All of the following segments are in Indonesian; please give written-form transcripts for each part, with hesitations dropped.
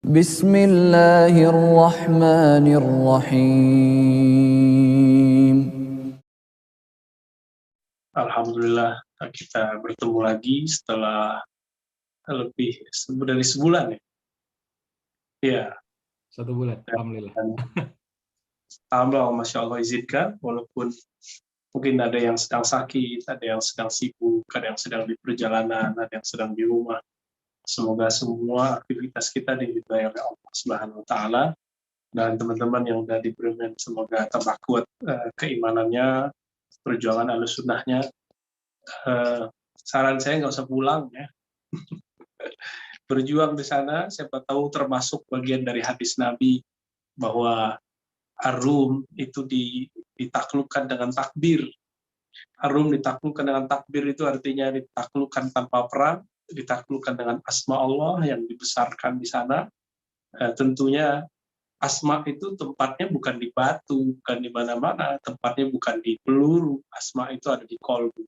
Bismillahirrahmanirrahim. Alhamdulillah kita bertemu lagi setelah lebih dari sebulan ya. Ya. 1 bulan, alhamdulillah. Alhamdulillah, Masya Allah izinkan, walaupun mungkin ada yang sedang sakit, ada yang sedang sibuk, ada yang sedang di perjalanan, ada yang sedang di rumah. Semoga semua aktivitas kita diridhai oleh Allah Subhanahu wa Ta'ala, dan teman-teman yang sudah diberikan semoga tambah kuat keimanannya, perjuangan Ahlussunnahnya. Saran saya nggak usah pulang ya. Berjuang di sana, siapa tahu termasuk bagian dari hadis Nabi bahwa Ar-Rum itu ditaklukkan dengan takbir. Ar-Rum ditaklukkan dengan takbir itu artinya ditaklukkan tanpa perang, ditaklukkan dengan asma Allah yang dibesarkan di sana. Tentunya asma itu tempatnya bukan di batu, bukan di mana-mana, tempatnya bukan di peluru, asma itu ada di qalbu.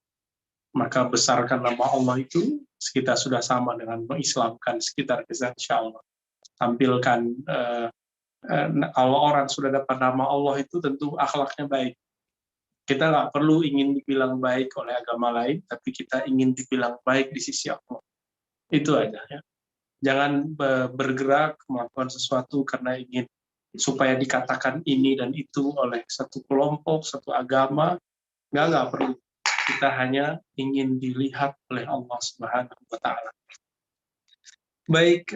Maka besarkan nama Allah itu, kita sudah sama dengan mengislamkan sekitar kita, insya Allah. Tampilkan, kalau orang sudah dapat nama Allah itu tentu akhlaknya baik. Kita nggak perlu ingin dibilang baik oleh agama lain, tapi kita ingin dibilang baik di sisi Allah. Itu aja ya. Jangan bergerak melakukan sesuatu karena ingin supaya dikatakan ini dan itu oleh satu kelompok, satu agama. Nggak perlu. Kita hanya ingin dilihat oleh Allah Subhanahu wa Ta'ala. Baik,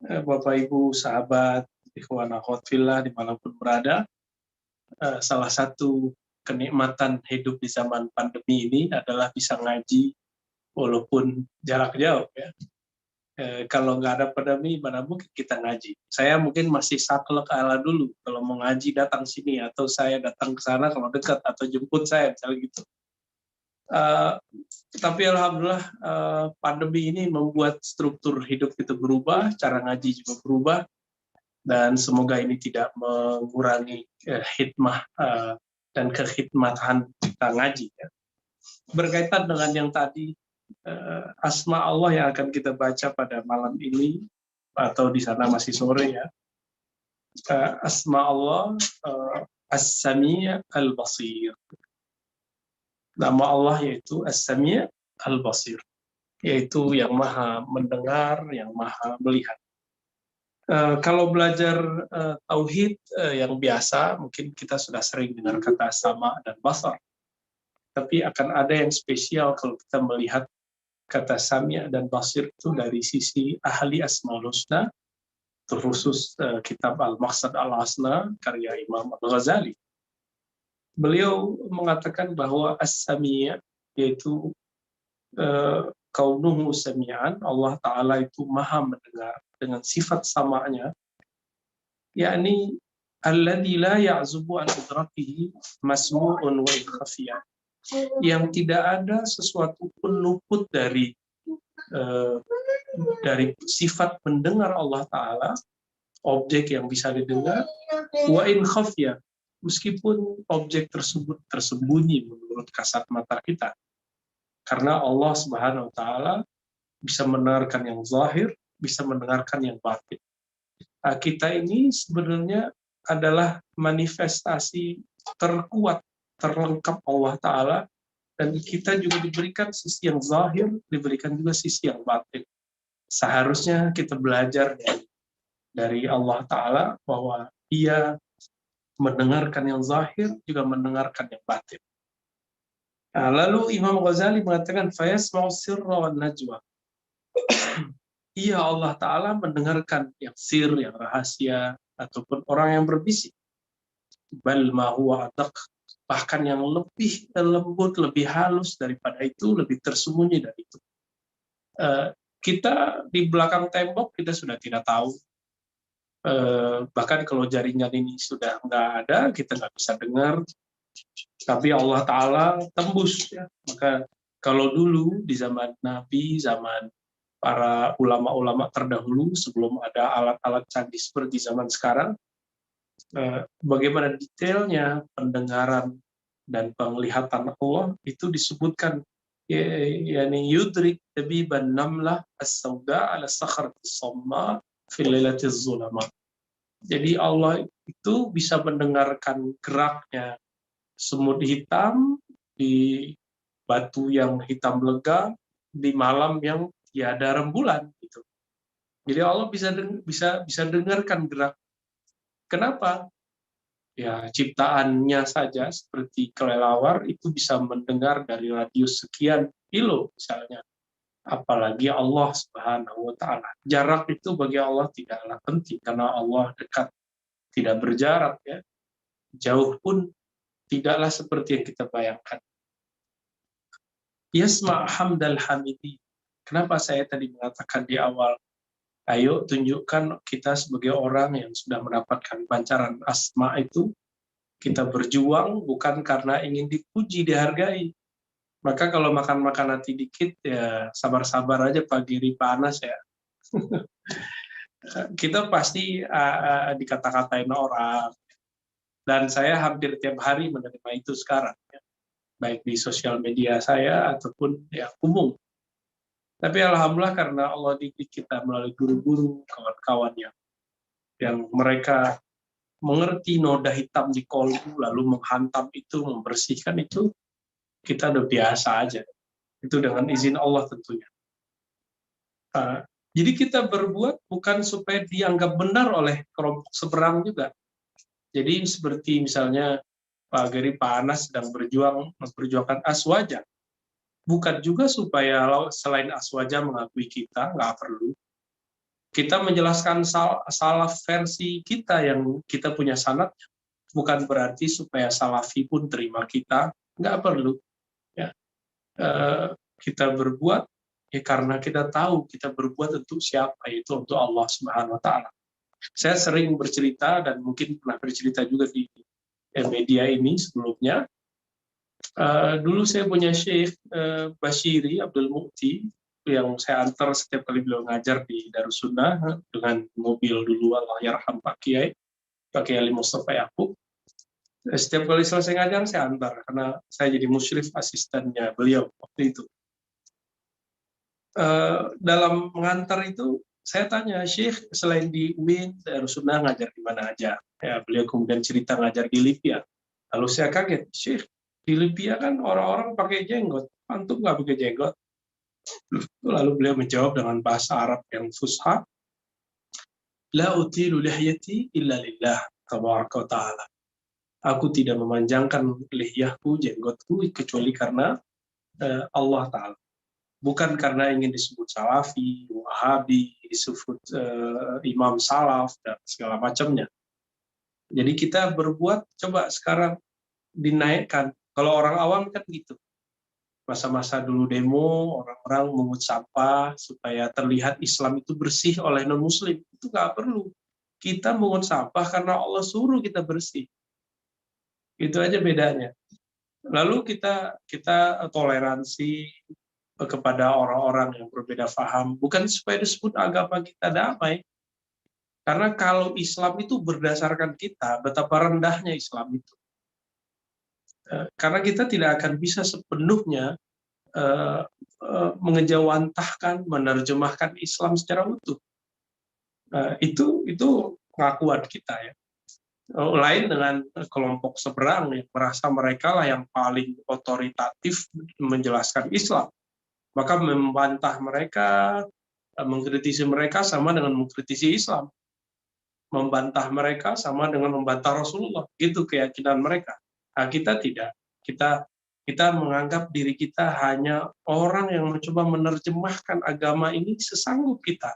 Bapak Ibu, sahabat, ikhwan akhwat fillah dimanapun berada, salah satu kenikmatan hidup di zaman pandemi ini adalah bisa ngaji walaupun jarak jauh ya. Kalau nggak ada pandemi, mana mungkin kita ngaji. Saya mungkin masih saklek ala dulu, kalau mau ngaji datang sini, atau saya datang ke sana kalau dekat, atau jemput saya, misalnya gitu. Tapi alhamdulillah pandemi ini membuat struktur hidup itu berubah, cara ngaji juga berubah, dan semoga ini tidak mengurangi hikmah dan kekhidmatan kita ngaji ya. Berkaitan dengan yang tadi, asma Allah yang akan kita baca pada malam ini, atau di sana masih sore ya, asma Allah As-Sami' Al-Basir. Nama Allah yaitu As-Sami' Al-Basir, yaitu yang maha mendengar, yang maha melihat. Kalau belajar tauhid yang biasa, mungkin kita sudah sering dengar kata sama dan basar. Tapi akan ada yang spesial kalau kita melihat kata Sami' dan Basir itu dari sisi ahli Asmaul Husna, terkhusus kitab Al-Maqsad Al-Hasna karya Imam Al-Ghazali. Beliau mengatakan bahwa As-Sami' yaitu kaunuhu sami'an, Allah Ta'ala itu maha mendengar dengan sifat samanya, yakni alladzi la ya'zubu an idrakihi masmu'un wa ikhafiyah, yang tidak ada sesuatu pun luput dari sifat mendengar Allah Ta'ala, objek yang bisa didengar, wa in khafiyah, meskipun objek tersebut tersembunyi menurut kasat mata kita. Karena Allah Subhanahu wa Ta'ala bisa mendengarkan yang zahir, bisa mendengarkan yang batin. Kita ini sebenarnya adalah manifestasi terkuat, terlengkap Allah Ta'ala, dan kita juga diberikan sisi yang zahir, diberikan juga sisi yang batin. Seharusnya kita belajar dari Allah Ta'ala bahwa Ia mendengarkan yang zahir, juga mendengarkan yang batin. Nah, lalu Imam Ghazali mengatakan fayasma'u sirra wan najwa. Iya, Allah Ta'ala mendengarkan yang sir, yang rahasia, ataupun orang yang berbisik. Bal ma huwa adaq, bahkan yang lebih lembut, lebih halus daripada itu, lebih tersembunyi dari itu. Kita di belakang tembok kita sudah tidak tahu. Bahkan kalau jaringan ini sudah nggak ada, kita nggak bisa dengar. Tapi Allah Ta'ala tembus ya. Maka kalau dulu di zaman Nabi, zaman para ulama-ulama terdahulu, sebelum ada alat-alat canggih seperti zaman sekarang, bagaimana detailnya pendengaran dan penglihatan Allah itu disebutkan, yakni yudrik tabiban namlah as-sauda ala sakhrati as-samma fil lailatil zulama. Jadi Allah itu bisa mendengarkan geraknya semut hitam di batu yang hitam lega di malam yang tiada rembulan gitu. Jadi Allah bisa dengarkan gerak. Kenapa? Ya, ciptaannya saja seperti kelelawar itu bisa mendengar dari radius sekian kilo misalnya. Apalagi Allah Subhanahu wa taala. Jarak itu bagi Allah tidaklah penting karena Allah dekat, tidak berjarak ya. Jauh pun tidaklah seperti yang kita bayangkan. Yasma' hamdal hamidi. Kenapa saya tadi mengatakan di awal, ayo tunjukkan kita sebagai orang yang sudah mendapatkan pancaran asma itu, kita berjuang bukan karena ingin dipuji, dihargai. Maka kalau makan nanti dikit, ya sabar-sabar aja Pak Giri, Pak Anas ya. Kita pasti dikata-katain orang. Dan saya hampir tiap hari menerima itu sekarang. Ya. Baik di sosial media saya ataupun ya umum. Tapi alhamdulillah karena Allah didik kita melalui guru-guru, kawan-kawan yang mereka mengerti noda hitam di kolbu, lalu menghantam itu, membersihkan itu, kita udah biasa aja. Itu dengan izin Allah tentunya. Jadi kita berbuat bukan supaya dianggap benar oleh kelompok seberang juga. Jadi seperti misalnya Pak Geri, Pak Anas sedang memperjuangkan aswaja. Bukan juga supaya selain aswaja mengakui kita, nggak perlu. Kita menjelaskan salah versi kita yang kita punya sanad, bukan berarti supaya salafi pun terima kita, nggak perlu. Ya. Kita berbuat ya karena kita tahu kita berbuat untuk siapa, yaitu untuk Allah Subhanahu wa taala. Saya sering bercerita dan mungkin pernah bercerita juga di media ini sebelumnya. Dulu saya punya Syekh Bashiri Abdul Mukti yang saya antar setiap kali beliau ngajar di Darussunnah dengan mobil dulu, Allah yarham Pak Kiai Ali Mustafa Yaqub. Setiap kali selesai ngajar saya antar karena saya jadi musyrif asistennya beliau waktu itu. Dalam mengantar itu saya tanya, Syekh selain di UIN, Darussunnah ngajar di mana aja? Ya, beliau kemudian cerita ngajar di Libya. Lalu saya kaget, Syekh, di Libya kan orang-orang pakai jenggot, antum nggak pakai jenggot? Lalu beliau menjawab dengan bahasa Arab yang fusha, La utilu lihyati illa lillah, tabaraka wa ta'ala. Aku tidak memanjangkan lihyahku, jenggotku, kecuali karena Allah Ta'ala. Bukan karena ingin disebut salafi, wahabi, disebut imam salaf, dan segala macamnya. Jadi kita berbuat, coba sekarang dinaikkan. Kalau orang awam kan gitu. Masa-masa dulu demo, orang-orang mengut sampah supaya terlihat Islam itu bersih oleh non-muslim. Itu nggak perlu. Kita mengut sampah karena Allah suruh kita bersih. Itu aja bedanya. Lalu kita toleransi kepada orang-orang yang berbeda paham, bukan supaya disebut agama kita damai. Karena kalau Islam itu berdasarkan kita, betapa rendahnya Islam itu. Karena kita tidak akan bisa sepenuhnya mengejawantahkan, menerjemahkan Islam secara utuh. Itu pengakuan kita ya. Lain dengan kelompok seberang yang merasa mereka lah yang paling otoritatif menjelaskan Islam. Maka membantah mereka, mengkritisi mereka sama dengan mengkritisi Islam. Membantah mereka sama dengan membantah Rasulullah. Gitu keyakinan mereka. Nah, kita tidak. Kita menganggap diri kita hanya orang yang mencoba menerjemahkan agama ini sesanggup kita.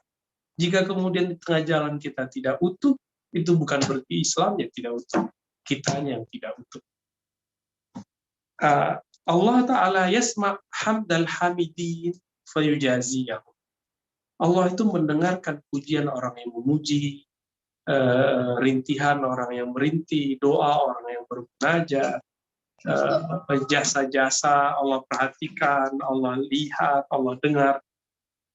Jika kemudian di tengah jalan kita tidak utuh, itu bukan berarti Islam yang tidak utuh. Kitanya yang tidak utuh. Allah Ta'ala yasma' hamdal hamidin fayujaziyahum. Allah itu mendengarkan pujian orang yang memuji, rintihan orang yang merintih, doa orang yang bermunajat, jasa-jasa Allah perhatikan, Allah lihat, Allah dengar.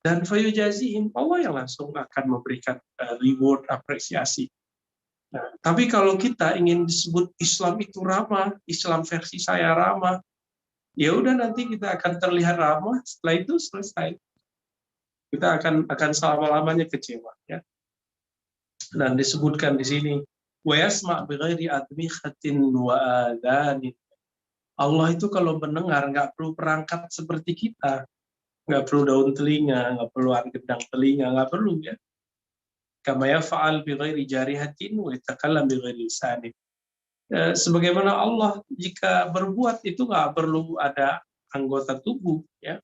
Dan fayujazihim, Allah yang langsung akan memberikan reward, apresiasi. Nah, tapi kalau kita ingin disebut Islam itu ramah, Islam versi saya ramah, ya udah nanti kita akan terlihat ramah, setelah itu selesai. Kita akan selama-lamanya kecewa. Ya. Dan disebutkan di sini, wa yasma' bighairi admikhatin wa adhanin. Allah itu kalau mendengar nggak perlu perangkat seperti kita, nggak perlu daun telinga, nggak perlu gendang telinga, nggak perlu ya. Kama yaf'al bighairi jarihatin wa yatakallam bighairi lisanin. Sebagaimana Allah jika berbuat itu nggak perlu ada anggota tubuh ya.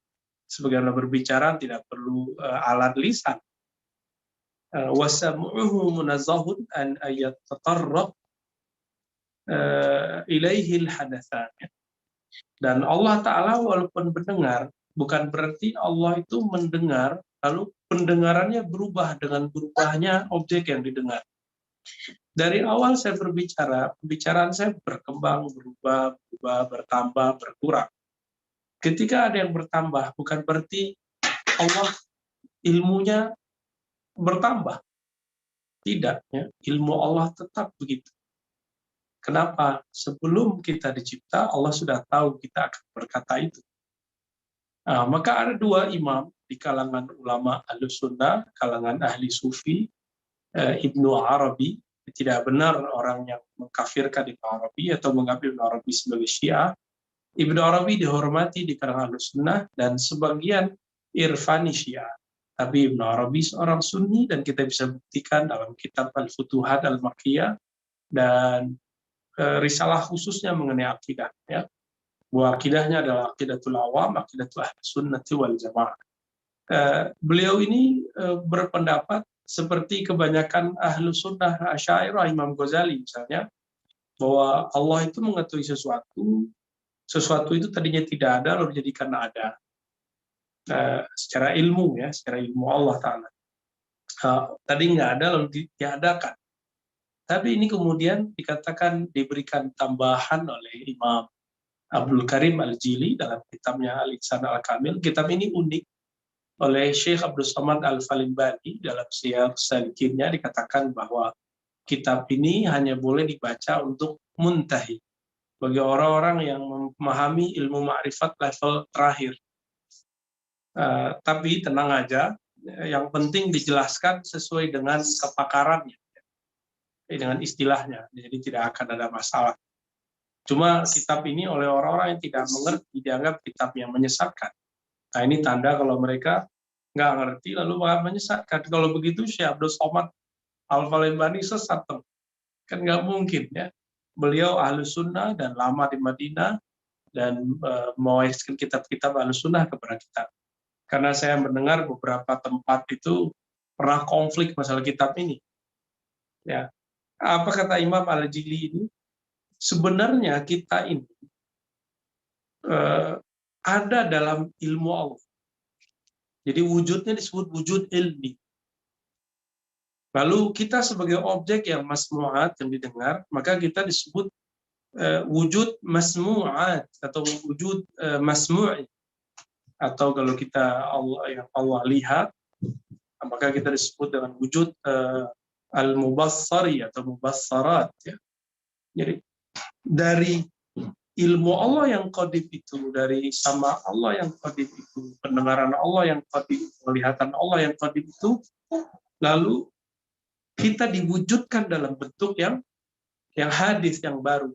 Sebagaimana berbicara tidak perlu alat lisan. Wasam'uhu munazzahun an ayatatarraq ilaihil hadatsan. Dan Allah Ta'ala walaupun mendengar, bukan berarti Allah itu mendengar, lalu pendengarannya berubah dengan berubahnya objek yang didengar. Dari awal saya berbicara, pembicaraan saya berkembang, berubah, bertambah, berkurang. Ketika ada yang bertambah, bukan berarti Allah ilmunya bertambah. Tidak, ya. Ilmu Allah tetap begitu. Kenapa? Sebelum kita dicipta, Allah sudah tahu kita akan berkata itu. Nah, maka ada dua imam di kalangan ulama Ahlussunnah, kalangan ahli sufi, Ibnu Arabi. Tidak benar orang yang mengkafirkan Ibnu Arabi atau menganggap Ibnu Arabi sebagai Syiah. Ibnu Arabi dihormati di kalangan Ahlussunnah dan sebagian Irfani Syiah. Tapi Ibnu Arabi seorang Sunni dan kita bisa buktikan dalam kitab Al-Futuhat Al-Makkiyah dan risalah khususnya mengenai akidah. Ya. Bahwa akidahnya adalah akidatul awam, akidatul ahlussunnati wal jamaah. Beliau ini berpendapat seperti kebanyakan ahlus sunnah Asy'ariyah, Imam Ghazali misalnya, bahwa Allah itu mengetahui sesuatu itu tadinya tidak ada lalu dijadikan ada. Secara ilmu ya, secara ilmu Allah Ta'ala. Tadi nggak ada lalu diadakan. Tapi ini kemudian dikatakan diberikan tambahan oleh Imam Abdul Karim Al-Jili dalam kitabnya Al-Ihsan Al-Kamil. Kitab ini unik. Oleh Syekh Abdul Somad Al-Falimbani dalam Syiar Salikinnya dikatakan bahwa kitab ini hanya boleh dibaca untuk muntahi, bagi orang-orang yang memahami ilmu ma'rifat level terakhir. Tapi tenang aja, yang penting dijelaskan sesuai dengan kepakarannya, dengan istilahnya, jadi tidak akan ada masalah. Cuma kitab ini oleh orang-orang yang tidak mengerti dianggap kitab yang menyesatkan. Nah ini tanda kalau mereka nggak ngerti lalu menyesatkan. Kalau begitu Syekh Abdul Somad Al-Falimbani sesat. Kan nggak mungkin ya. Beliau Ahlus Sunnah dan lama di Madinah dan mewariskan kitab-kitab Ahlus Sunnah kepada kita. Karena saya mendengar beberapa tempat itu pernah konflik masalah kitab ini. Ya. Apa kata Imam Al-Jili ini? Sebenarnya kita ini ada dalam ilmu Allah. Jadi wujudnya disebut wujud ilmi. Lalu kita sebagai objek yang masmu'at, yang didengar, maka kita disebut wujud masmu'at atau wujud masmu'i. Atau kalau kita yang Allah lihat, maka kita disebut dengan wujud al-mubassari atau mubassarat. Ya. Jadi dari ilmu Allah yang qadib itu, dari sama Allah yang qadib itu, pendengaran Allah yang qadib, penglihatan Allah yang qadib itu, lalu kita diwujudkan dalam bentuk yang hadis, yang baru.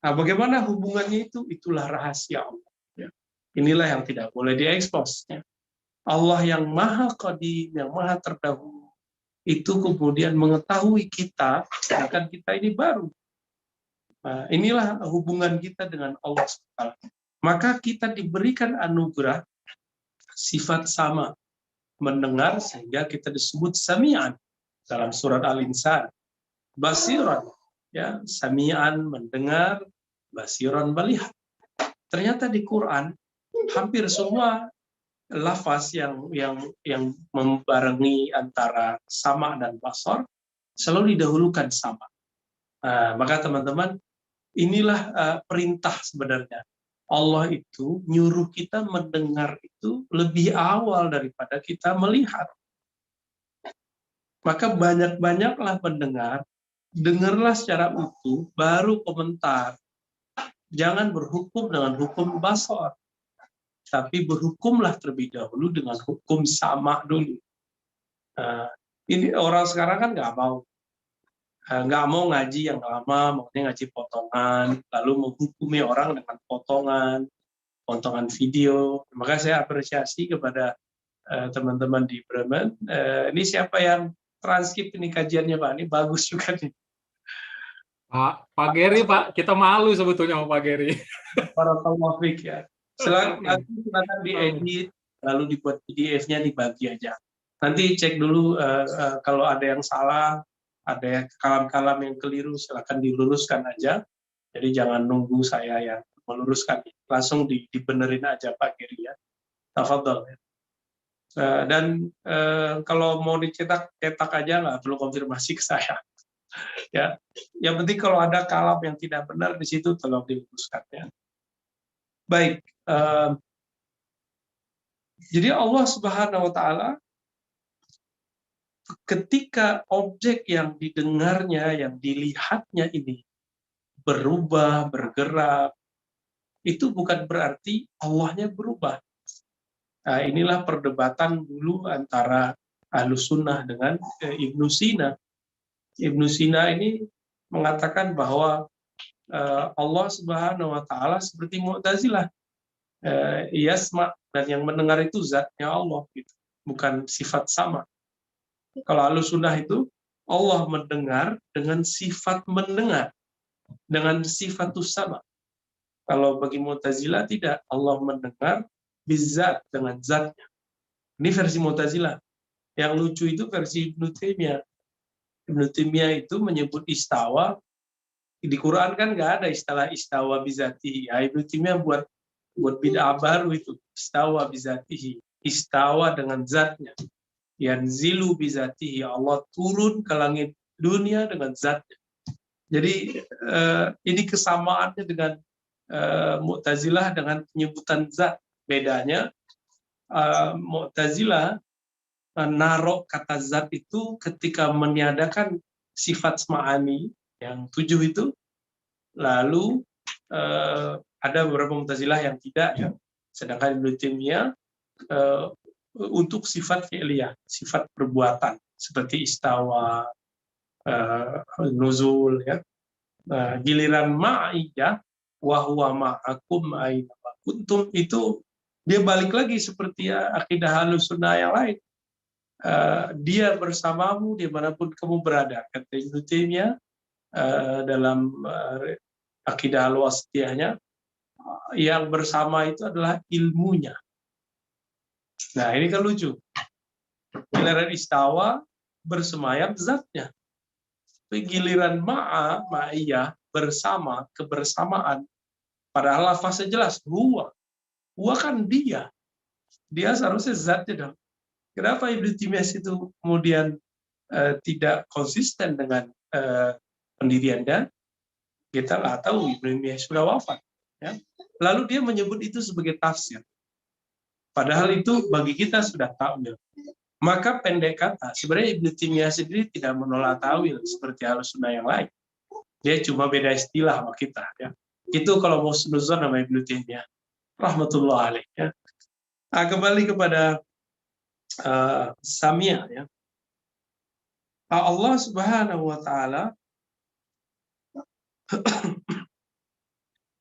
Nah, bagaimana hubungannya itu? Itulah rahasia Allah. Ya. Inilah yang tidak boleh diekspos. Ya. Allah yang maha qadim, yang maha terdahulu, itu kemudian mengetahui kita, sedangkan kita ini baru. Nah, inilah hubungan kita dengan Allah SWT. Maka kita diberikan anugerah sifat sama, mendengar sehingga kita disebut sami'an dalam surat Al-Insan. Basiran, ya, sami'an mendengar, basiran melihat. Ternyata di Quran hampir semua lafaz yang membarengi antara sama dan basar selalu didahulukan sama. Maka teman-teman, inilah perintah sebenarnya. Allah itu nyuruh kita mendengar itu lebih awal daripada kita melihat. Maka banyak-banyaklah mendengar, dengarlah secara utuh, baru komentar. Jangan berhukum dengan hukum basar, tapi berhukumlah terlebih dahulu dengan hukum sama dulu. Ini orang sekarang kan nggak mau ngaji yang lama, maunya ngaji potongan, lalu menghukumi orang dengan potongan video. Maka saya apresiasi kepada teman-teman di Bremen. Ini siapa yang transkrip ini kajiannya Pak? Ini bagus juga nih. Pak Geri, Pak, kita malu sebetulnya sama Pak Geri. Para tawafik ya. Silakan diedit, lalu dibuat PDF-nya dibagi aja. Nanti cek dulu kalau ada yang salah, ada kalam-kalam yang keliru, silakan diluruskan aja. Jadi jangan nunggu saya yang meluruskan, langsung dibenerin aja Pak Geri ya. Tafadhol ya. Dan kalau mau dicetak, cetak aja, nggak perlu konfirmasi ke saya. Ya, yang penting kalau ada kalam yang tidak benar di situ tolong diluruskan ya. Baik, jadi Allah Subhanahu Wa Taala ketika objek yang didengarnya, yang dilihatnya ini berubah, bergerak, itu bukan berarti Allahnya berubah. Nah, inilah perdebatan dulu antara Ahlus Sunnah dengan Ibnu Sina. Ibnu Sina ini mengatakan bahwa Allah Subhanahu Wa Taala seperti Mu'tazilah, yasma, dan yang mendengar itu zatnya Allah, gitu, bukan sifat sama. Kalau Ahlus Sunnah itu Allah mendengar dengan sifat mendengar, dengan sifat sama. Kalau bagi Mu'tazilah tidak, Allah mendengar bizat, dengan zatnya. Ini versi Mu'tazilah. Yang lucu itu versi Ibnu Taimiyah. Ibnu Taimiyah itu menyebut istawa, di Quran kan nggak ada istilah istawa bizatihi. Ya, Ibnu Taimiyah buat bid'ah baru itu, istawa bizatihi, istawa dengan zatnya. Yanzilu bizatihi, Allah turun ke langit dunia dengan zatnya. Jadi ini kesamaannya dengan Mu'tazilah dengan penyebutan zat. Bedanya Mu'tazilah narok kata zat itu ketika meniadakan sifat ma'ani yang 7 itu, lalu ada beberapa Mu'tazilah yang tidak ya. Sedangkan Ibnu Taimiyah untuk sifat fi'liyah, sifat perbuatan seperti istawa, nuzul ya. Giliran ma'iyah wa huwa ma'akum aina kuntum, itu dia balik lagi seperti akidah Ahlus Sunnah yang lain. Dia bersamamu dimanapun kamu berada, kata Ibnu Taimiyah dalam akidah al-wasitiyahnya, yang bersama itu adalah ilmunya. Nah ini kan lucu, giliran istawa bersemayam zatnya, tapi giliran ma'iyah bersama, kebersamaan, padahal lafaznya jelas huwa kan dia seharusnya zatnya dong. Kenapa Ibnu Taimiyah itu kemudian tidak konsisten dengan pendiriannya? Kita nggak tahu, Ibnu Taimiyah sudah wafat. Ya. Lalu dia menyebut itu sebagai tafsir. Padahal itu bagi kita sudah ta'wil. Maka pendek kata, sebenarnya Ibnu Taimiyah sendiri tidak menolak ta'wil seperti Ahlus Sunnah yang lain. Dia cuma beda istilah sama kita. Ya. Itu kalau mau sunuzon nama Ibnu Taimiyah. Rahmatullah alaih. Ya. Nah, kembali kepada Samia ya. Allah Subhanahu Wa Taala,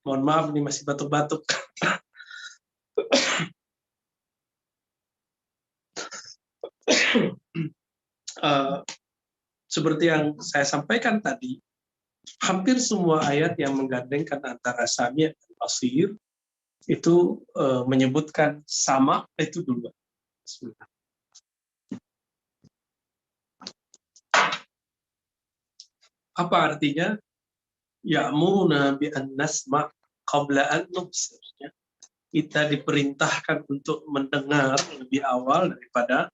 mohon maaf nih masih batuk-batuk. Seperti yang saya sampaikan tadi, hampir semua ayat yang menggandengkan antara Samia dan Basir itu menyebutkan sama itu dulu. Bismillah. Apa artinya? Ya'muruna bi an nasma' qabla an nubsir. Kita diperintahkan untuk mendengar lebih awal daripada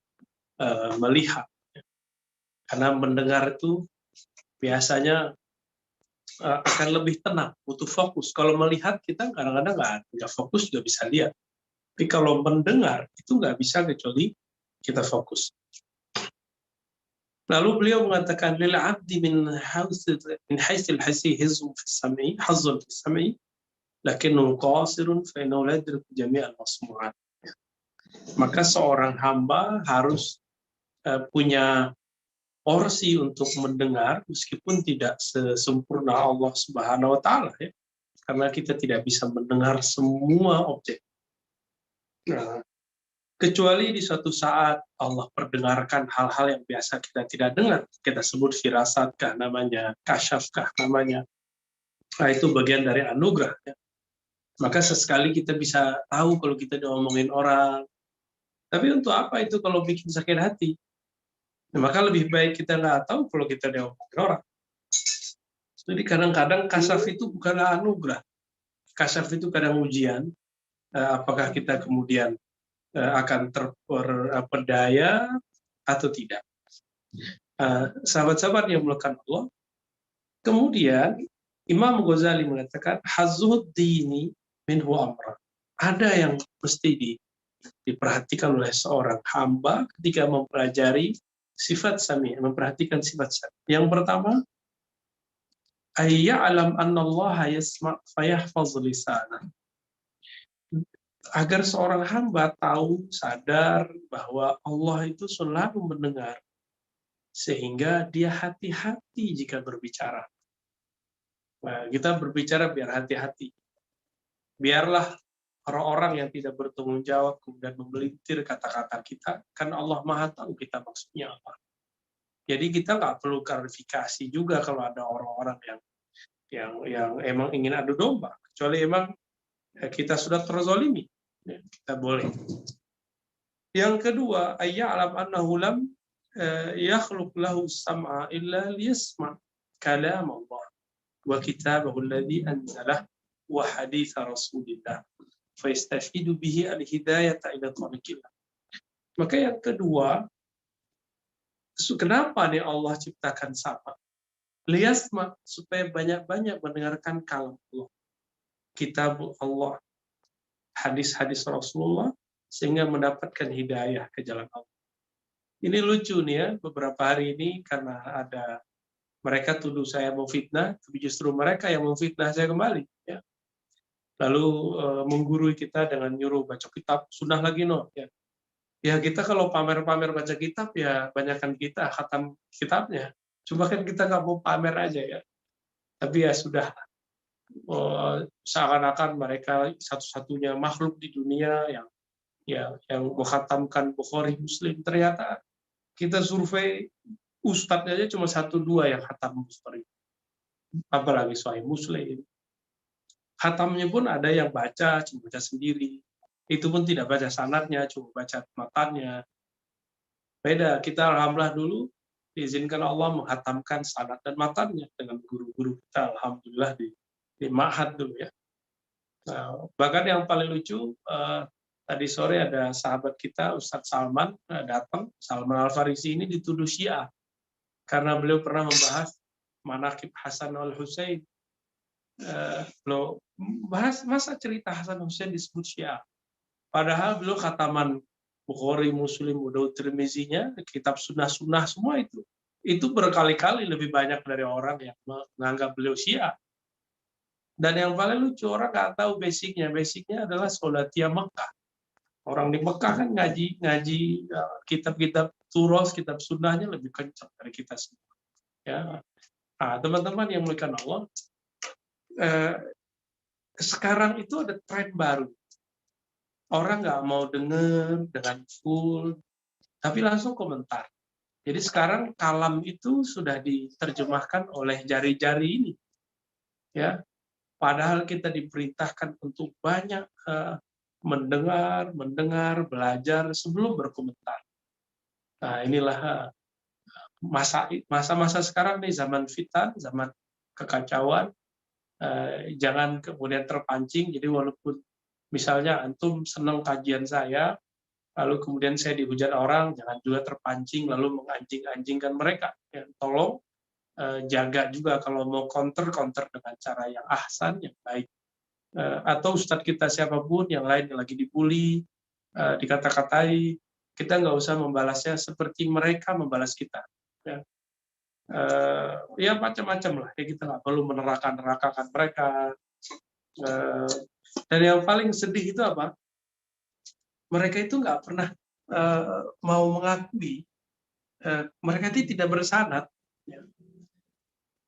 melihat. Karena mendengar itu biasanya akan lebih tenang, butuh fokus. Kalau melihat kita kadang-kadang nggak fokus juga bisa lihat. Tapi kalau mendengar itu nggak bisa kecuali kita fokus. Lalu beliau mengatakan lil 'abdi min haitsil hasi hizun fi sam'i hazzun fi sam'i lakinnu qasirun fa innahu la yadriku jami'al masmu'at. Maka seorang hamba harus punya porsi untuk mendengar meskipun tidak sesempurna Allah Subhanahu wa taala ya. Karena kita tidak bisa mendengar semua objek. Nah, kecuali di suatu saat Allah perdengarkan hal-hal yang biasa kita tidak dengar. Kita sebut firasatkah namanya, kasyafkah namanya. Nah, itu bagian dari anugerah. Ya. Maka sesekali kita bisa tahu kalau kita diomongin orang. Tapi untuk apa itu kalau bikin sakit hati? Nah, maka lebih baik kita nggak tahu kalau kita diomongin orang. Jadi kadang-kadang kasyaf itu bukanlah anugerah. Kasyaf itu kadang ujian. Apakah kita kemudian akan terperdaya atau tidak. Sahabat-sahabat yang melakukan Allah. Kemudian Imam Ghazali mengatakan hazzud dini minhu amra. Ada yang mesti diperhatikan oleh seorang hamba ketika mempelajari sifat sami, memperhatikan sifat sami. Yang pertama, ayya'lam anna Allah yasma' fayahfaz lisanah. Agar seorang hamba tahu, sadar bahwa Allah itu selalu mendengar, sehingga dia hati-hati jika berbicara. Nah, kita berbicara biar hati-hati. Biarlah orang-orang yang tidak bertanggung jawab kemudian memelintir kata-kata kita, kan Allah Maha tahu kita maksudnya apa. Jadi kita nggak perlu klarifikasi juga kalau ada orang-orang yang emang ingin adu domba, kecuali emang kita sudah terzolimi. Kita boleh. Yang kedua, ayya'lam annahu lam yakhluq lahu sam'a illa liyasma' kalam Allah wa kitabahu alladhi anzalah wa hadits Rasulillah fa yastafidu bihi al-hidayata ila tariqillah. Maka yang kedua, kenapa nih Allah ciptakan sama? Liyasma, supaya banyak-banyak mendengarkan kalam Allah, kitab Allah, hadis-hadis Rasulullah, sehingga mendapatkan hidayah ke jalan Allah. Ini lucu nih ya, beberapa hari ini karena ada mereka tuduh saya mau fitnah, tapi justru mereka yang mau fitnah saya kembali. Ya. Lalu menggurui kita dengan nyuruh baca kitab, sunnah lagi no. Ya. Ya kita kalau pamer-pamer baca kitab ya banyakkan kita khatam kitabnya. Cuma kan kita nggak mau pamer aja ya. Tapi ya sudah, seakan-akan mereka satu-satunya makhluk di dunia yang menghatamkan Bukhari Muslim. Ternyata kita survei ustadznya aja cuma 1-2 yang khatam Bukhari. Apalagi Sahih Muslim. Khatamnya pun ada yang baca, cuma baca sendiri. Itu pun tidak baca sanadnya, cuma baca matanya. Beda, kita alhamdulillah dulu diizinkan Allah menghatamkan sanad dan matanya dengan guru-guru kita, alhamdulillah di ma'had dulu ya. Nah, bahkan yang paling lucu, tadi sore ada sahabat kita, Ustadz Salman, datang. Salman Al-Farisi ini dituduh Syiah. Karena beliau pernah membahas Manaqib Hasan al-Husain. Beliau bahas masa cerita Hasan Husain disebut Syiah. Padahal beliau khataman Bukhari, Muslim, Daud, Tirmizinya, kitab sunnah-sunnah semua itu. Itu berkali-kali lebih banyak dari orang yang menganggap beliau Syiah. Dan yang paling lucu, orang nggak tahu basicnya. Basicnya adalah Solatiyah Mekah. Orang di Mekah kan ngaji kitab-kitab turos, kitab sunnahnya lebih kencang dari kita semua. Ya. Nah, teman-teman yang muliakan Allah, sekarang itu ada tren baru. Orang nggak mau dengar dengan full, tapi langsung komentar. Jadi sekarang kalam itu sudah diterjemahkan oleh jari-jari ini. Ya, padahal kita diperintahkan untuk banyak mendengar, belajar sebelum berkomentar. Nah, inilah masa-masa sekarang nih, zaman fitan, zaman kekacauan. Jangan kemudian terpancing. Jadi walaupun misalnya antum senang kajian saya, lalu kemudian saya dihujat orang, jangan juga terpancing lalu menganjing-anjingkan mereka. Ya, tolong jaga juga kalau mau counter dengan cara yang ahsan, yang baik. Atau ustadz kita siapapun yang lain yang lagi dibully, dikata-katai, kita nggak usah membalasnya seperti mereka membalas kita. Ya, ya macam-macam lah. Ya, kita nggak perlu meneraka-nerakakan mereka. Dan yang paling sedih itu apa? Mereka itu nggak pernah mau mengakui mereka ini tidak bersanad. Ya.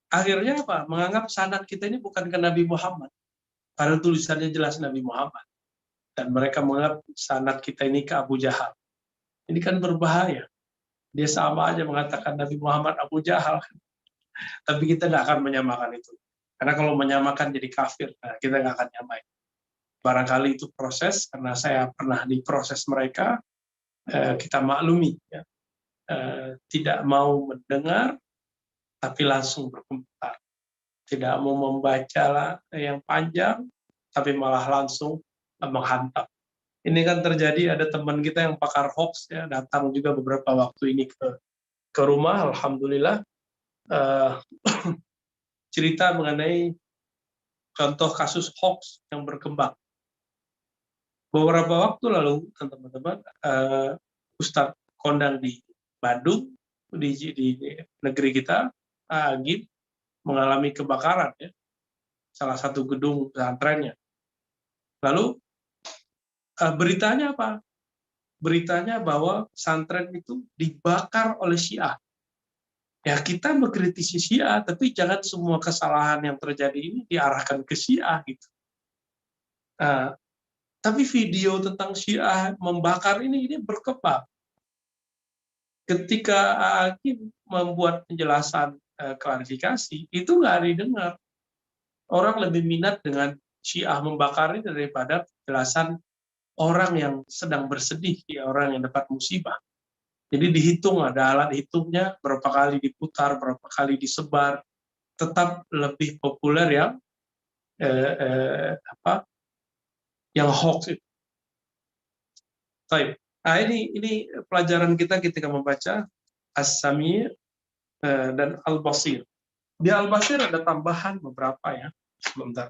Akhirnya apa? Menganggap sanad kita ini bukan ke Nabi Muhammad. Padahal tulisannya jelas Nabi Muhammad. Dan mereka menganggap sanad kita ini ke Abu Jahal. Ini kan berbahaya. Dia sama aja mengatakan Nabi Muhammad Abu Jahal. Tapi kita nggak akan menyamakan itu. Karena kalau menyamakan jadi kafir, nah kita nggak akan nyamain. Barangkali itu proses, karena saya pernah di proses mereka, kita maklumi. Ya. Tidak mau mendengar, tapi langsung berkomentar. Tidak mau membaca yang panjang, tapi malah langsung menghantam. Ini kan terjadi, ada teman kita yang pakar hoax, ya, datang juga beberapa waktu ini ke rumah, alhamdulillah, cerita mengenai contoh kasus hoax yang berkembang. Beberapa waktu lalu, teman-teman, Ustadz kondang di Bandung, di negeri kita, Agim, mengalami kebakaran, ya, salah satu gedung pesantrennya. Lalu beritanya apa? Beritanya bahwa pesantren itu dibakar oleh Syiah. Ya, kita mengkritisi Syiah, tapi jangan semua kesalahan yang terjadi ini diarahkan ke Syiah gitu. Tapi video tentang Syiah membakar ini berkembang. Ketika Hakim membuat penjelasan klarifikasi, itu nggak didengar. Orang lebih minat dengan Syiah membakar ini daripada penjelasan orang yang sedang bersedih, ya, orang yang dapat musibah. Jadi dihitung, ada alat hitungnya, berapa kali diputar, berapa kali disebar, tetap lebih populer yang hoax itu. Baik. Nah, ini pelajaran kita ketika membaca As-Sami' dan Al-Basir. Di Al-Basir ada tambahan beberapa, ya. Sebentar.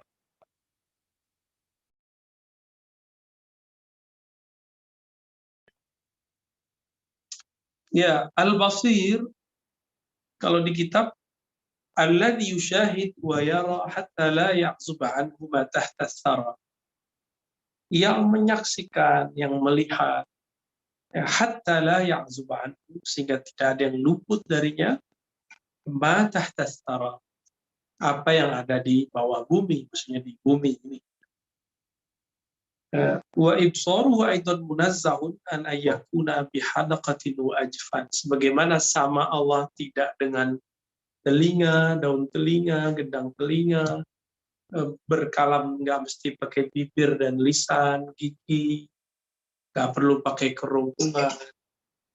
Ya, Al-Basir kalau di kitab alladzi yusyahid wa yara hatta la ya'zub anhu ma tahta tsara. Yang menyaksikan, yang melihat, ya, hatta la ya'zub anhu, sehingga tidak ada yang luput darinya, ma tahta tsara, apa yang ada di bawah bumi, maksudnya di bumi ini. Wa ibsaru wa aidan munazzahun an ayyakuna bihadaqatin wa ajfan. Sebagaimana sama Allah tidak dengan telinga, daun telinga, gendang telinga, berkalam nggak mesti pakai bibir dan lisan, gigi, nggak perlu pakai kerongkongan.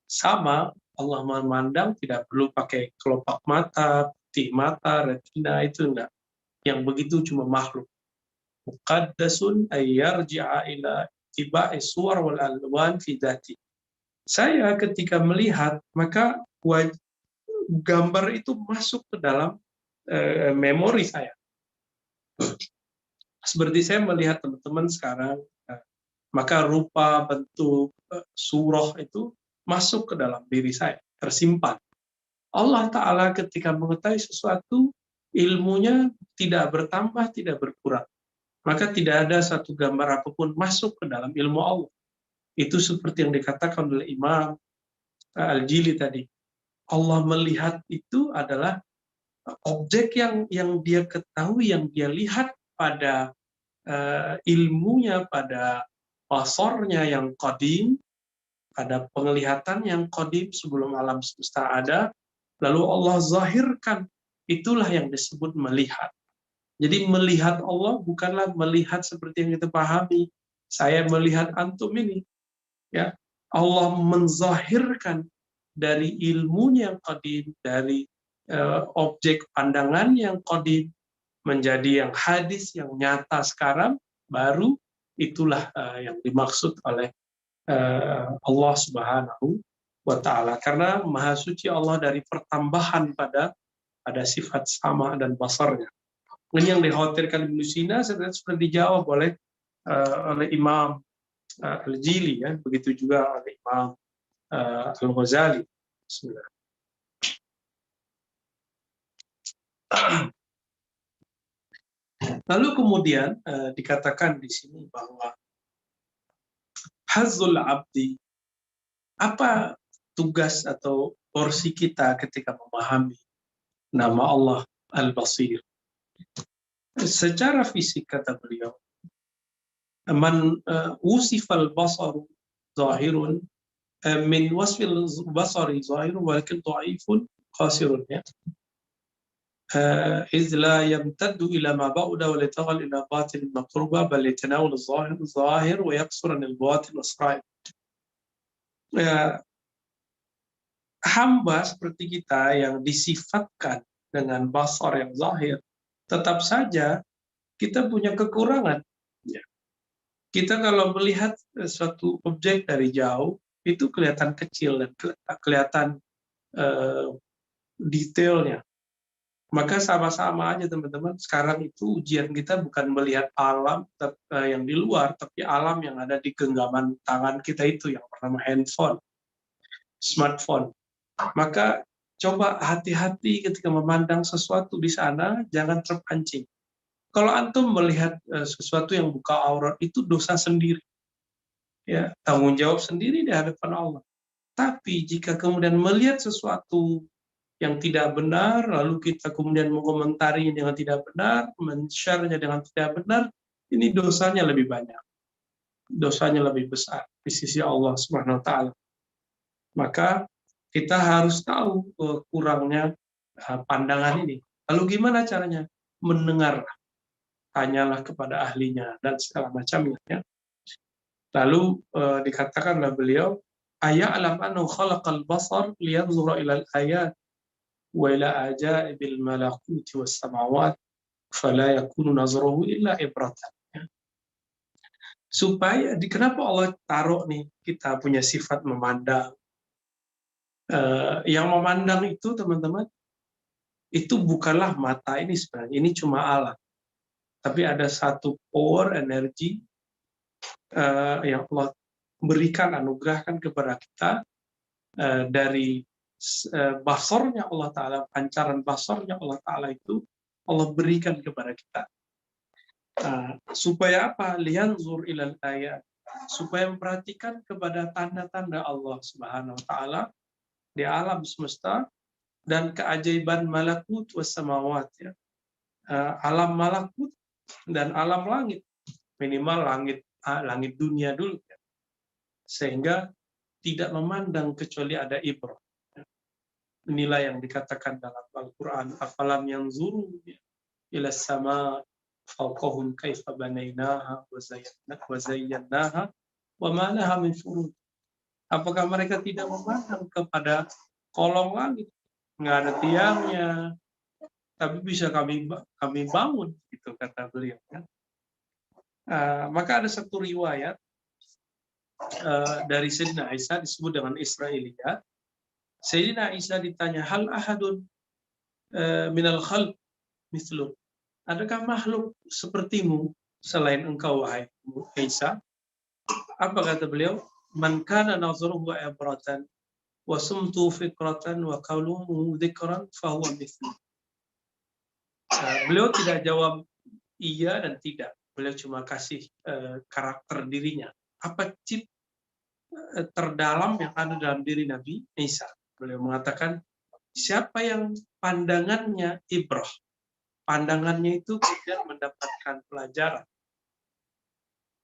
Sama Allah memandang tidak perlu pakai kelopak mata, putih mata, retina, itu enggak. Yang begitu cuma makhluk. Muqaddasun ayyarji'a ila tiba'i suwar wal alwan fi dhati. Saya ketika melihat, maka gambar itu masuk ke dalam memori saya. Seperti saya melihat teman-teman sekarang, maka rupa, bentuk, surah itu masuk ke dalam diri saya, tersimpan. Allah Ta'ala ketika mengetahui sesuatu, ilmunya tidak bertambah, tidak berkurang. Maka tidak ada satu gambar apapun masuk ke dalam ilmu Allah. Itu seperti yang dikatakan oleh Imam Al-Jili tadi. Allah melihat itu adalah objek yang dia ketahui, yang dia lihat pada ilmunya, pada basornya yang qadim, pada penglihatan yang qadim sebelum alam semesta ada, lalu Allah zahirkan, itulah yang disebut melihat. Jadi melihat Allah bukanlah melihat seperti yang kita pahami. Saya melihat antum ini, ya. Allah menzahirkan dari ilmunya yang qadim, dari objek pandangan yang qadim menjadi yang hadis, yang nyata sekarang, baru itulah yang dimaksud oleh Allah Subhanahu wa Ta'ala. Karena Maha Suci Allah dari pertambahan pada sifat sama dan basarnya. Ini yang dikhawatirkan Ibnu Sina sudah dijawab oleh Imam Al-Jili, ya, begitu juga oleh Imam Al-Ghazali. Bismillah. Lalu kemudian dikatakan di sini bahwa hazzul abdi, apa tugas atau porsi kita ketika memahami nama Allah Al-Basir. Secara fisik kata beliau, man wusifal basaru zahirun min wasfil basari zahirun walakin dhaifun qasirun, ya. إذ لا يمتد إلى ما بعد ولا يتغل إلى باطن مقربة بل يتناول الظاهر ويقصر عن الباطن والسرائر. Hamba seperti kita yang disifatkan dengan basar yang zahir, tetap saja kita punya kekurangan. Kita kalau melihat suatu objek dari jauh, itu kelihatan kecil dan kelihatan detailnya. Maka sama-sama aja teman-teman, sekarang itu ujian kita bukan melihat alam yang di luar, tapi alam yang ada di genggaman tangan kita itu, yang bernama handphone, smartphone. Maka coba hati-hati ketika memandang sesuatu di sana, jangan terpancing. Kalau antum melihat sesuatu yang buka aurat, itu dosa sendiri. Ya, tanggung jawab sendiri di hadapan Allah. Tapi jika kemudian melihat sesuatu yang tidak benar, lalu kita kemudian mengomentarinya dengan tidak benar, men-share-nya dengan tidak benar, ini dosanya lebih banyak. Dosanya lebih besar di sisi Allah Subhanahu wa taala. Maka kita harus tahu kurangnya pandangan ini. Lalu gimana caranya? Mendengar. Tanyalah kepada ahlinya dan segala macamnya, ya. Lalu dikatakanlah beliau, aya'lam annahu khalaqal basar liyanzura ilal ayat wa ila ajaibil malakuti was samawat fala yakunu nazruhu illa ibratan. Supaya kenapa Allah taruh nih kita punya sifat memandang. Yang memandang itu teman-teman, itu bukanlah mata ini sebenarnya, ini cuma alat. Tapi ada satu power, energi yang Allah berikan, anugerahkan kepada kita dari basarnya Allah Ta'ala, pancaran basarnya Allah Ta'ala itu Allah berikan kepada kita. Supaya apa? Liyanzur ilal ayat. Supaya memperhatikan kepada tanda-tanda Allah Subhanahu Wa Ta'ala di alam semesta dan keajaiban malakut was samawat, ya. Alam malakut dan alam langit, minimal langit dunia dulu, ya. Sehingga tidak memandang kecuali ada ibrah. Inilah yang dikatakan dalam Al-Quran, afalam yanzuru ila sama fawqahum kaifa banainaha wa zayyanaha wa ma laha min furud. Apakah mereka tidak memandang kepada kolong langit, nggak ada tiangnya, tapi bisa kami bangun, gitu kata beliau, ya. Maka ada satu riwayat dari Sayyidina Isa disebut dengan Israiliyat. Sayyidina Isa ditanya, hal ahadun minal khalq mislu, adakah makhluk sepertimu selain engkau, wahai Isa? Apa kata beliau? Man kana nazruhu ibratan wa sumtu fikratan wa qawluhu dzikran fa huwa mithlu. Beliau tidak jawab iya dan tidak. Beliau cuma kasih karakter dirinya. Apa cip terdalam yang ada dalam diri Nabi Isa? Beliau mengatakan, siapa yang pandangannya ibrah, pandangannya itu kemudian mendapatkan pelajaran.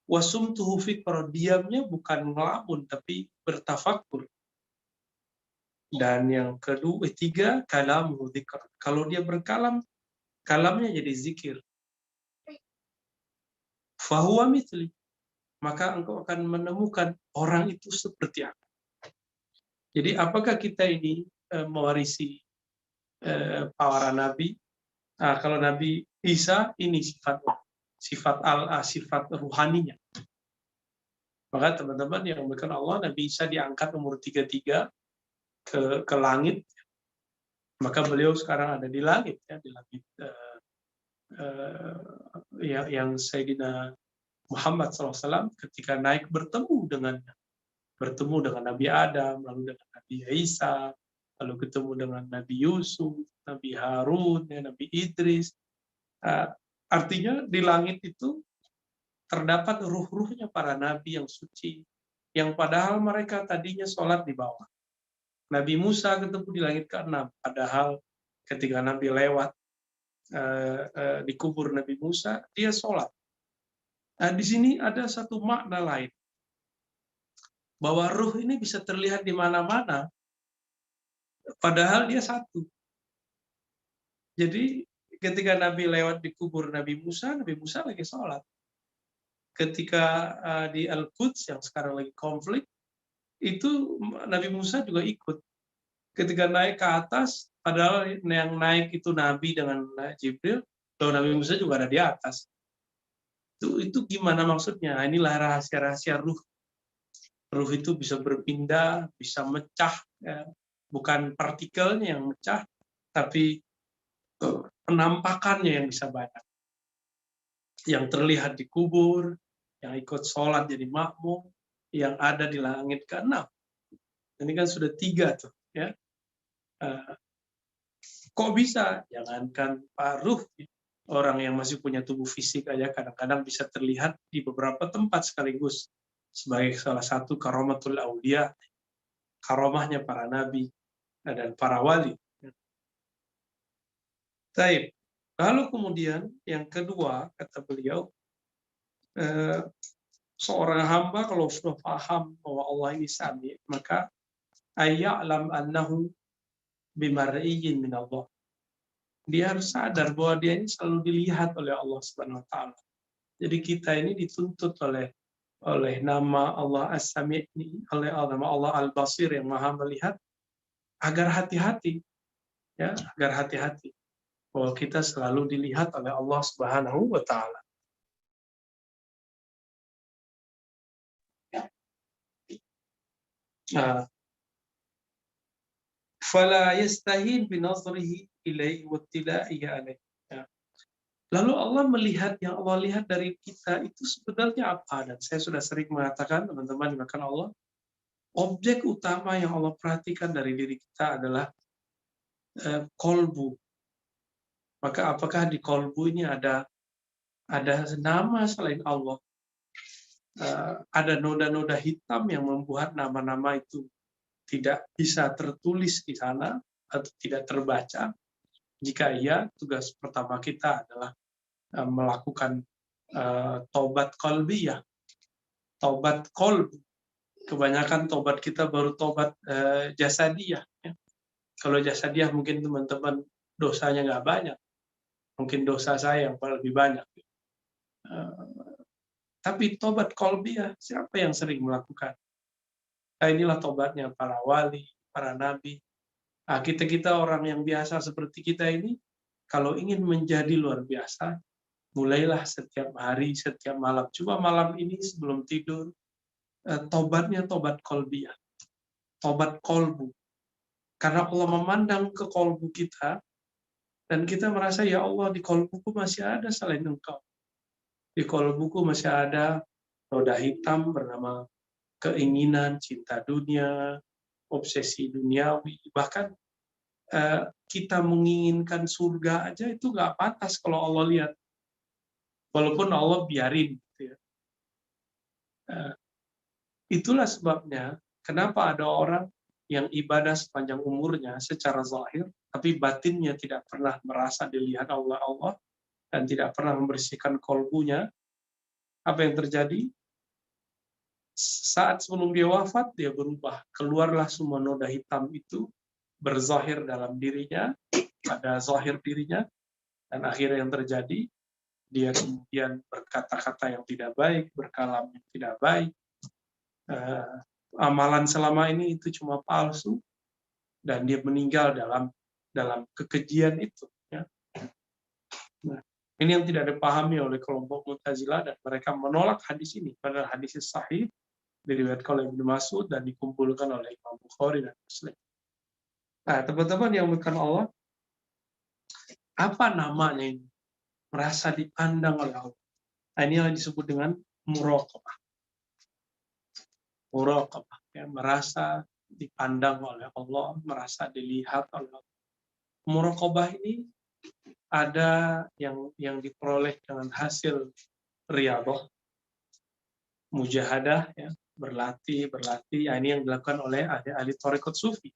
Wasumtuhu fikra, diamnya bukan ngelamun tapi bertafakur. Dan yang ketiga, kalamuhu dzikr. Kalau dia berkalam, kalamnya jadi zikir. Fahuwa mithli, maka engkau akan menemukan orang itu seperti apa. Jadi apakah kita ini mewarisi para nabi? Kalau Nabi Isa ini sifat ruhaninya. Maka teman-teman yang dimuliakan Allah, Nabi Isa diangkat umur 33 ke langit. Maka beliau sekarang ada di langit, ya, di langit yang Sayyidina Muhammad SAW ketika naik bertemu dengan Nabi Adam, lalu dengan Nabi Isa, lalu ketemu dengan Nabi Yusuf, Nabi Harun, ya, Nabi Idris. Artinya di langit itu terdapat ruh-ruhnya para nabi yang suci, yang padahal mereka tadinya sholat di bawah. Nabi Musa ketemu di langit ke-6, padahal ketika Nabi lewat di kubur Nabi Musa, dia sholat. Nah, di sini ada satu makna lain, bahwa ruh ini bisa terlihat di mana-mana, padahal dia satu. Jadi ketika Nabi lewat di kubur Nabi Musa lagi sholat. Ketika di Al-Quds yang sekarang lagi konflik, itu Nabi Musa juga ikut. Ketika naik ke atas, padahal yang naik itu Nabi dengan Jibril, lalu Nabi Musa juga ada di atas. Itu gimana maksudnya? Inilah rahasia-rahasia ruh. Ruh itu bisa berpindah, bisa mecah, ya. Bukan partikelnya yang mecah, tapi penampakannya yang bisa banyak. Yang terlihat di kubur, yang ikut sholat jadi makmum, yang ada di langit ke-6. Ini kan sudah 3 tuh, ya. Kok bisa? Jangankan paruh, orang yang masih punya tubuh fisik aja kadang-kadang bisa terlihat di beberapa tempat sekaligus sebagai salah satu karomatul aulia, karomahnya para nabi dan para wali. Baik. Lalu kemudian yang kedua, kata beliau, seorang hamba kalau sudah paham bahwa Allah ini sami, maka ayya'lam annahu bimar'iyyin min Allah. Dia harus sadar bahwa dia ini selalu dilihat oleh Allah Subhanahu wa taala. Jadi kita ini dituntut oleh nama Allah As-Sami', oleh nama Allah Al-Basir yang Maha melihat, agar hati-hati, ya, agar hati-hati bahwa kita selalu dilihat oleh Allah Subhanahu wa taala. Fala yastahin binazrihi ilaihi wattila'ihi alaihi. Lalu Allah melihat, yang Allah lihat dari kita itu sebenarnya apa? Dan saya sudah sering mengatakan, teman-teman dimakan Allah, objek utama yang Allah perhatikan dari diri kita adalah kolbu. Maka apakah di kolbu ini ada nama selain Allah? Ada noda-noda hitam yang membuat nama-nama itu tidak bisa tertulis di sana atau tidak terbaca? Jika iya, tugas pertama kita adalah melakukan taubat qalbiyah, taubat qalb. Kebanyakan taubat kita baru taubat jasadiyah. Ya. Kalau jasadiyah mungkin teman-teman dosanya nggak banyak, mungkin dosa saya yang lebih banyak. Tapi taubat qalbiyah, siapa yang sering melakukan? Nah, inilah taubatnya para wali, para nabi. Nah, kita orang yang biasa seperti kita ini, kalau ingin menjadi luar biasa, mulailah setiap hari, setiap malam. Coba malam ini sebelum tidur, tobatnya tobat qalbiyah, tobat kolbu. Karena Allah memandang ke kolbu kita, dan kita merasa, ya Allah, di kolbuku masih ada selain Engkau. Di kolbuku masih ada noda hitam bernama keinginan, cinta dunia, obsesi duniawi. Bahkan kita menginginkan surga aja itu nggak pantas kalau Allah lihat. Walaupun Allah biarin. Gitu ya. Itulah sebabnya kenapa ada orang yang ibadah sepanjang umurnya secara zahir, tapi batinnya tidak pernah merasa dilihat Allah dan tidak pernah membersihkan kolbunya. Apa yang terjadi? Saat sebelum dia wafat, dia berubah. Keluarlah semua noda hitam itu, berzahir dalam dirinya, pada zahir dirinya, dan akhirnya yang terjadi, dia kemudian berkata-kata yang tidak baik, berkalam yang tidak baik, amalan selama ini itu cuma palsu, dan dia meninggal dalam kekejian itu. Ya. Nah, ini yang tidak dipahami oleh kelompok Mu'tazilah, dan mereka menolak hadis ini. Padahal hadis sahih diriwayatkan oleh Ibnu Mas'ud dan dikumpulkan oleh Imam Bukhari dan Muslim. Nah, teman-teman yang bukan Allah, apa namanya ini? Merasa dipandang oleh Allah. Nah, ini yang disebut dengan muraqabah. Muraqabah, ya, merasa dipandang oleh Allah, merasa dilihat oleh Allah. Muraqabah ini ada yang diperoleh dengan hasil riyadhah, mujahadah, ya, berlatih. Ya, ini yang dilakukan oleh ahli-ahli thariqat sufi.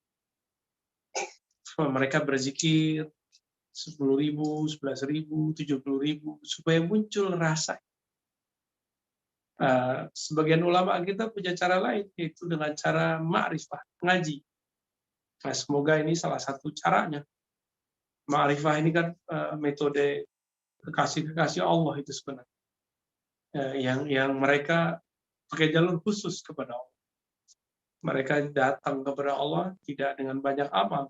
mereka berzikir 10.000, 11.000, 70.000 supaya muncul rasa. Sebagian ulama kita punya cara lain, yaitu dengan cara ma'rifah, ngaji. Nah, semoga ini salah satu caranya. Ma'rifah ini kan metode kekasih-kekasih Allah itu sebenarnya. Yang mereka pakai jalur khusus kepada Allah. Mereka datang kepada Allah tidak dengan banyak amal,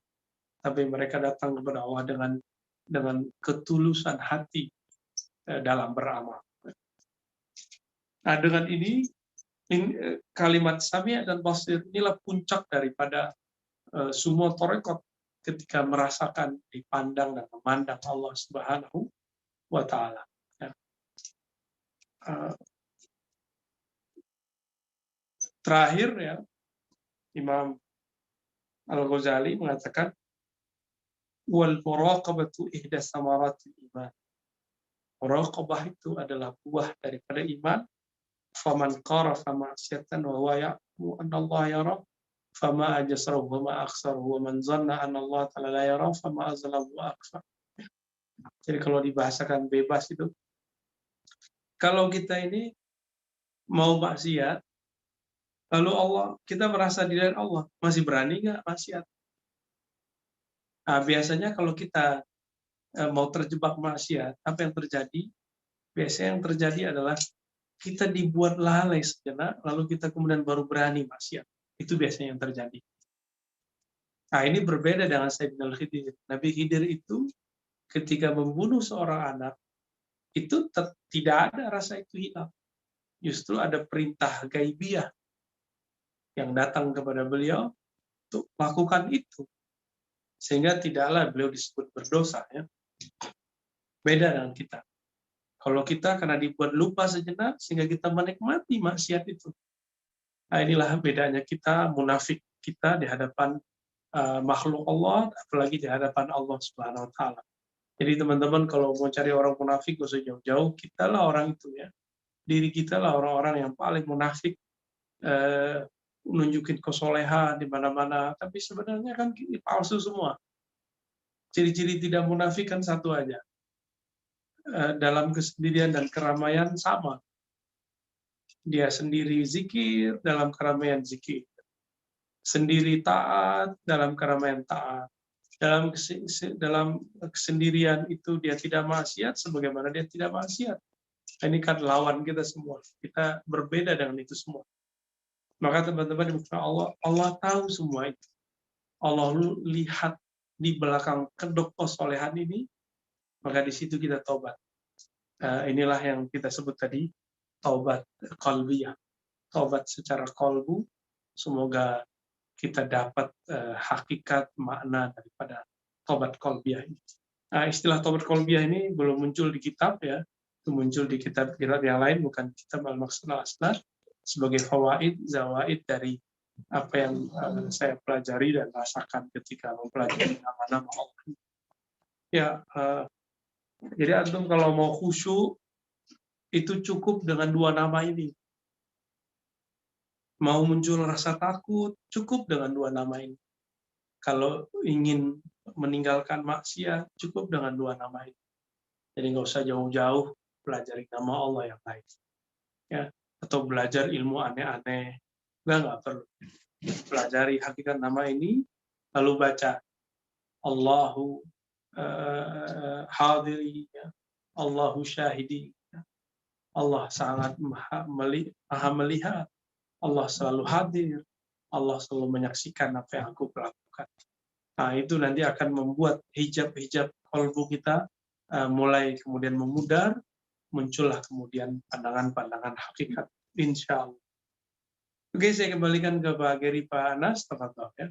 tapi mereka datang kepada Allah dengan ketulusan hati dalam beramal. Nah, dengan ini kalimat Sami' dan Basir inilah puncak daripada semua tarekat ketika merasakan, dipandang dan memandang Allah Subhanahu wa Ta'ala. Terakhir ya, Imam Al-Ghazali mengatakan wal muraqabatu ihda samaratil iman. Muraqabah itu adalah buah daripada iman. Faman qarafa ma'siyatan wa huwa ya'lamu anna Allah yara fama ajsarahu wa ma akhsarahu wa man zanna anna Allah ta'ala la yara fama azlahu wa akfar. Jadi kalau dibahasakan bebas itu, kalau kita ini mau maksiat, lalu kita merasa di dalam Allah, masih berani nggak maksiat? Nah, biasanya kalau kita mau terjebak maksiat, apa yang terjadi? Biasanya yang terjadi adalah kita dibuat lalai sejenak, lalu kita kemudian baru berani maksiat. Itu biasanya yang terjadi. Nah, ini berbeda dengan Sayyidina Khidir. Nabi Khidir itu ketika membunuh seorang anak, itu tidak ada rasa itu hilang. Justru ada perintah gaibiah yang datang kepada beliau untuk melakukan itu. Sehingga tidaklah beliau disebut berdosa. Ya. Beda dengan kita. Kalau kita karena dibuat lupa sejenak, sehingga kita menikmati maksiat itu. Nah, inilah bedanya kita, munafik kita di hadapan makhluk Allah, apalagi di hadapan Allah Subhanahu wa Ta'ala. Jadi teman-teman kalau mau cari orang munafik, gak usah jauh-jauh, kita lah orang itu ya. Diri kita lah orang-orang yang paling munafik, nunjukin kesolehan di mana-mana, tapi sebenarnya kan palsu semua. Ciri-ciri tidak munafik kan satu aja. Dalam kesendirian dan keramaian sama. Dia sendiri zikir, dalam keramaian zikir. Sendiri taat, dalam keramaian taat. Dalam kesendirian itu dia tidak maksiat, sebagaimana dia tidak maksiat. Ini kan lawan kita semua. Kita berbeda dengan itu semua. Maka teman-teman, Allah tahu semua itu. Allah lihat di belakang kedok kesolehan ini, maka di situ kita taubat. Inilah yang kita sebut tadi, taubat qalbiyah. Taubat secara qalbu, semoga kita dapat hakikat makna daripada taubat qalbiyah ini. Istilah taubat qalbiyah ini belum muncul di kitab ya, itu muncul di kitab-kitab yang lain, bukan kitab Al-Maqsad Al-Asnar, sebagai fawaid, zawaid dari apa yang saya pelajari dan rasakan ketika mempelajari nama-nama Allah. Ya, jadi antum kalau mau khusyuk itu cukup dengan dua nama ini. Mau muncul rasa takut cukup dengan dua nama ini. Kalau ingin meninggalkan maksiat cukup dengan dua nama ini. Jadi nggak usah jauh-jauh pelajari nama Allah yang lain. Ya, atau belajar ilmu aneh-aneh. Nggak perlu. Pelajari hakikat nama ini lalu baca Allahu hadiri, Allahu syahidi. Allah sangat maha melihat, Allah selalu hadir, Allah selalu menyaksikan apa yang aku lakukan. Nah, itu nanti akan membuat hijab-hijab qalbu kita mulai kemudian memudar, muncullah kemudian pandangan-pandangan hakikat, insya Allah. Oke, saya kembalikan ke Pak Geri, Pak Anas, tafadhol ya.